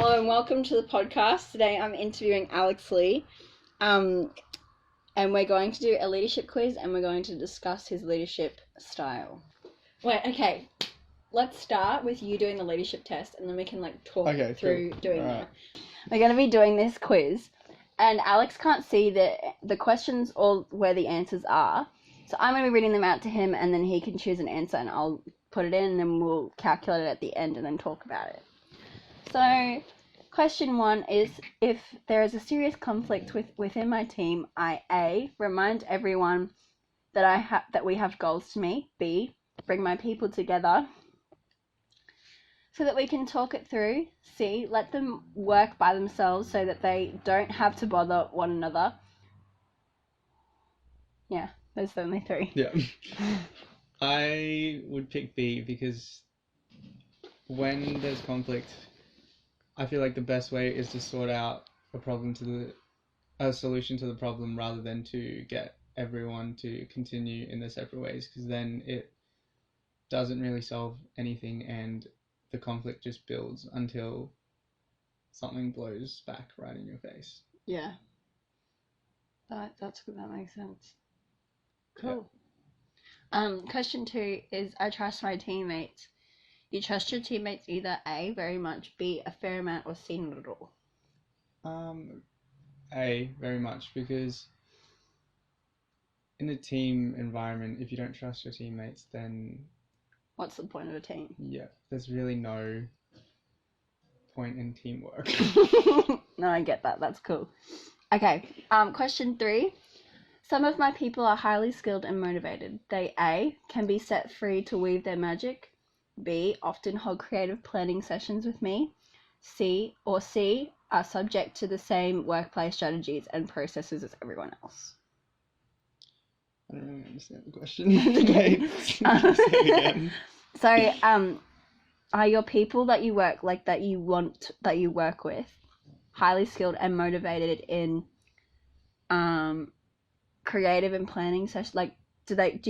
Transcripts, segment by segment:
Hello and welcome to the podcast. Today I'm interviewing Alex Lee, and we're going to do a leadership quiz and we're going to discuss his leadership style. Wait, okay. Let's start with you doing the leadership test and then we can talk through doing that. We're going to be doing this quiz and Alex can't see the questions or where the answers are. So I'm going to be reading them out to him and then he can choose an answer and I'll put it in and then we'll calculate it at the end and then talk about it. So, question 1 is, if there is a serious conflict within my team, I A, remind everyone that we have goals to meet. B, bring my people together so that we can talk it through. C, let them work by themselves so that they don't have to bother one another. Yeah, those are the only 3. Yeah. I would pick B because when there's conflict, I feel like the best way is to sort out a solution to the problem rather than to get everyone to continue in their separate ways, because then it doesn't really solve anything and the conflict just builds until something blows back right in your face. Yeah. That's good. That makes sense. Cool. Yeah. Question 2 is, I trust my teammates. You trust your teammates either A, very much, B, a fair amount, or C, not at all? A, very much, because in a team environment, if you don't trust your teammates, then what's the point of a team? Yeah, there's really no point in teamwork. No, I get that. That's cool. Okay. Question 3. Some of my people are highly skilled and motivated. They A, can be set free to weave their magic. B, often hold creative planning sessions with me. C, are subject to the same workplace strategies and processes as everyone else. I don't really understand the question. Okay. Say it again. So, are your people that you work that you work with highly skilled and motivated in creative and planning sessions? Would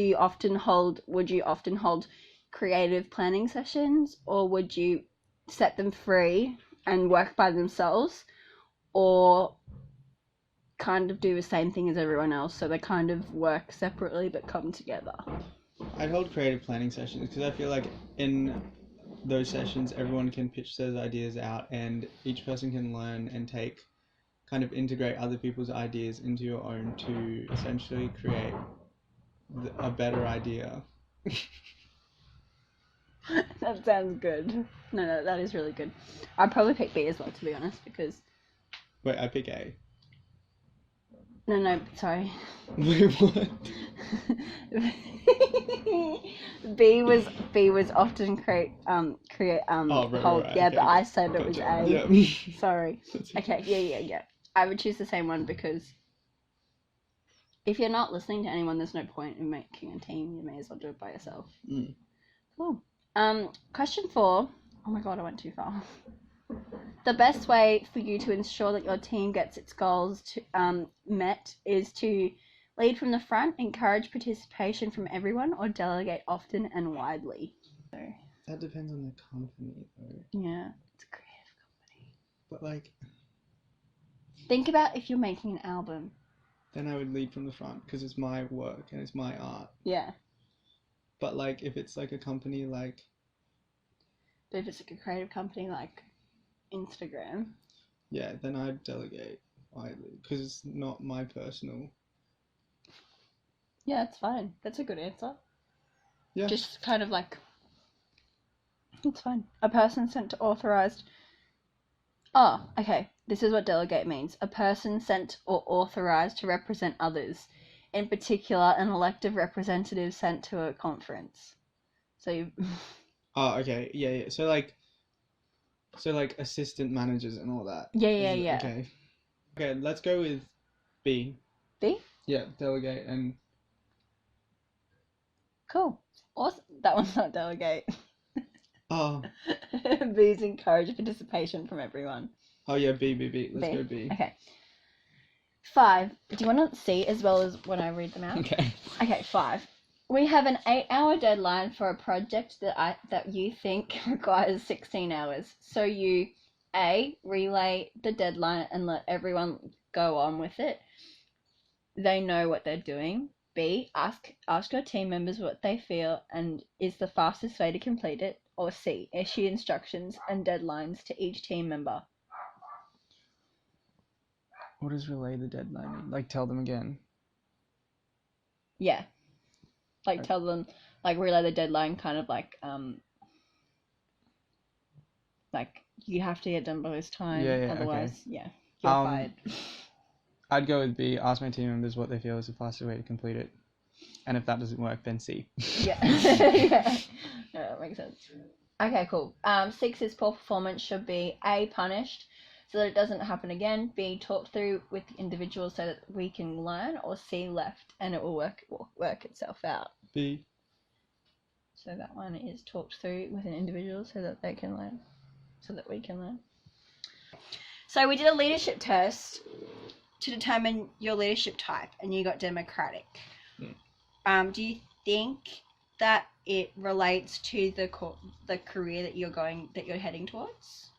you often hold creative planning sessions, or would you set them free and work by themselves, or kind of do the same thing as everyone else, so they kind of work separately but come together? I'd hold creative planning sessions because I feel like in those sessions everyone can pitch those ideas out and each person can learn and integrate other people's ideas into your own to essentially create a better idea. That sounds good. No, that is really good. I'd probably pick B as well, to be honest, because... Wait, I pick A. No, sorry. Wait, what? B was often create right, yeah, okay, but I said it was A. Yeah. Sorry. Okay, yeah. I would choose the same one because if you're not listening to anyone, there's no point in making a team. You may as well do it by yourself. Cool. Question 4. Oh my god, I went too far. The best way for you to ensure that your team gets its goals met is to lead from the front, encourage participation from everyone, or delegate often and widely. So, that depends on the company, though. Yeah, it's a creative company. But think about if you're making an album. Then I would lead from the front because it's my work and it's my art. Yeah. But if it's a company But if it's a creative company like Instagram. Yeah, then I'd delegate widely because it's not my personal. Yeah, it's fine. That's a good answer. Yeah. Just kind of it's fine. A person sent to authorized. Oh, okay. This is what delegate means. A person sent or authorized to represent others. In particular, an elected representative sent to a conference. So you... Oh, okay. Yeah. So assistant managers and all that. Yeah. Okay, let's go with B. B? Yeah, delegate and... Cool. Awesome. That one's not delegate. Oh. B's encourage participation from everyone. Oh yeah, B. Let's go B. Okay. 5. Do you want to see as well as when I read them out? Okay, 5. We have an 8-hour deadline for a project that you think requires 16 hours. So you A, relay the deadline and let everyone go on with it. They know what they're doing. B, ask your team members what they feel and is the fastest way to complete it. Or C, issue instructions and deadlines to each team member. What does relay the deadline mean? Like, tell them again. Yeah. Like, Okay. tell them, like, relay the deadline, kind of like, you have to get done by this time. Yeah, Otherwise, okay. yeah, you're fired. I'd go with B, ask my team members what they feel is the fastest way to complete it. And if that doesn't work, then C. Yeah. Yeah, that makes sense. Okay, cool. 6 is poor performance should be A, punished so that it doesn't happen again. B, talked through with the individual so that we can learn. Or C, left and it will work itself out. B. So that one is talked through with an individual so that they can learn. So that we can learn. So we did a leadership test to determine your leadership type, and you got democratic. Do you think that it relates to the career that you're heading towards?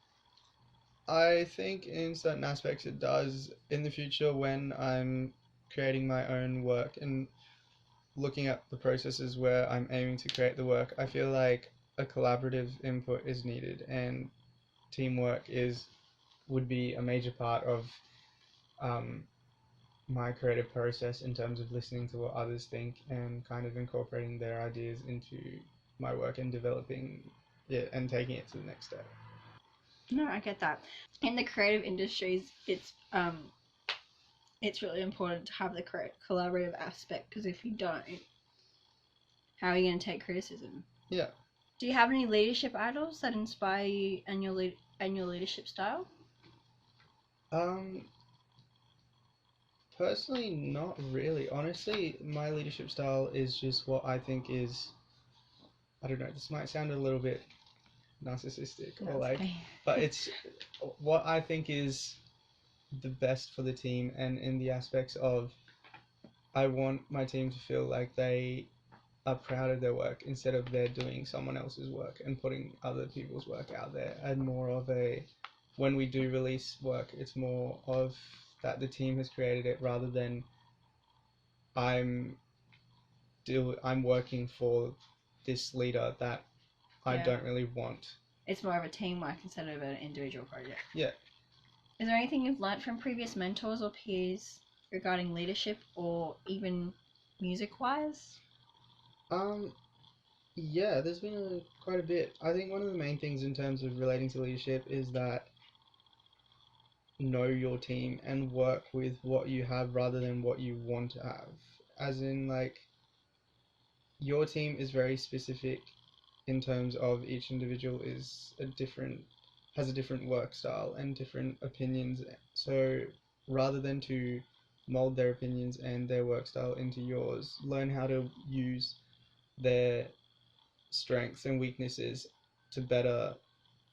I think in certain aspects it does. In the future, when I'm creating my own work and looking at the processes where I'm aiming to create the work, I feel like a collaborative input is needed, and teamwork would be a major part of my creative process in terms of listening to what others think and kind of incorporating their ideas into my work and developing it and taking it to the next step. No, I get that. In the creative industries, it's really important to have the collaborative aspect, because if you don't, how are you going to take criticism? Yeah. Do you have any leadership idols that inspire you and your leadership style? Personally, not really. Honestly, my leadership style is just what I think is, I don't know, this might sound a little bit narcissistic or like, but it's what I think is the best for the team, and in the aspects of, I want my team to feel like they are proud of their work instead of they're doing someone else's work and putting other people's work out there. And more of a, when we do release work, it's more of that the team has created it rather than I'm working for this leader that I don't really want. It's more of a teamwork instead of an individual project. Yeah. Is there anything you've learnt from previous mentors or peers regarding leadership, or even music-wise? Yeah, there's been quite a bit. I think one of the main things in terms of relating to leadership is that know your team and work with what you have rather than what you want to have. As in, like, your team is very specific in terms of each individual has a different work style and different opinions. So rather than to mold their opinions and their work style into yours, learn how to use their strengths and weaknesses to better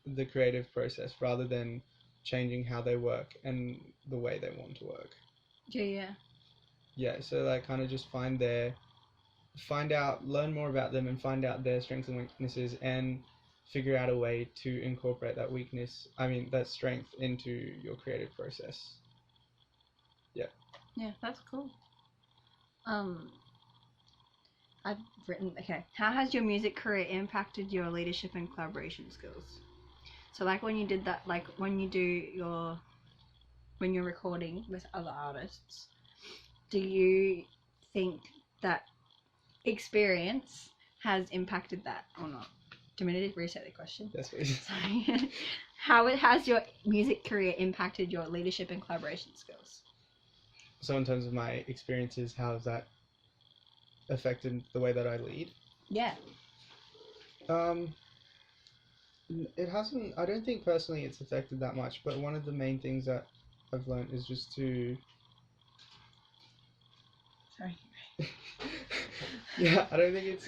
the creative process rather than changing how they work and the way they want to work. Yeah. Yeah, so like kind of just learn more about them and find out their strengths and weaknesses and figure out a way to incorporate that strength into your creative process. Yeah. Yeah, that's cool. I've written, okay, how has your music career impacted your leadership and collaboration skills? So like when you did that, like when you're recording with other artists, do you think that experience has impacted that or not? Do you want me to reset the question? Yes, please. Sorry. How has your music career impacted your leadership and collaboration skills? So in terms of my experiences, how has that affected the way that I lead? Yeah. It hasn't. I don't think personally it's affected that much. But one of the main things that I've learned is just to. Sorry. Yeah, I don't think it's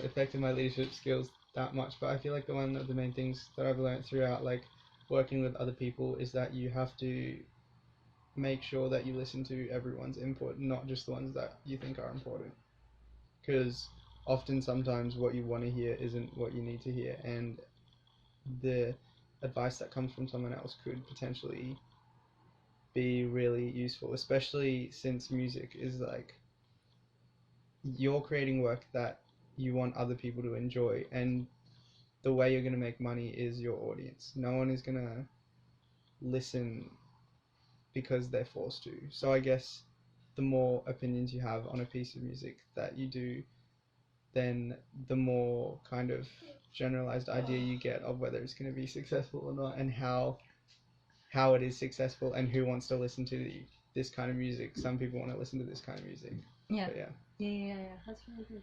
affected my leadership skills that much. But I feel like one of the main things that I've learned throughout like working with other people is that you have to make sure that you listen to everyone's input, not just the ones that you think are important. Because often, sometimes what you want to hear isn't what you need to hear, and the advice that comes from someone else could potentially be really useful, especially since music is like you're creating work that you want other people to enjoy, and the way you're going to make money is your audience. No one is going to listen because they're forced to. So I guess the more opinions you have on a piece of music that you do, then the more kind of generalized idea you get of whether it's going to be successful or not, and how it is successful, and who wants to listen to this kind of music. Some people want to listen to this kind of music. Yeah. But yeah. Yeah. That's really good.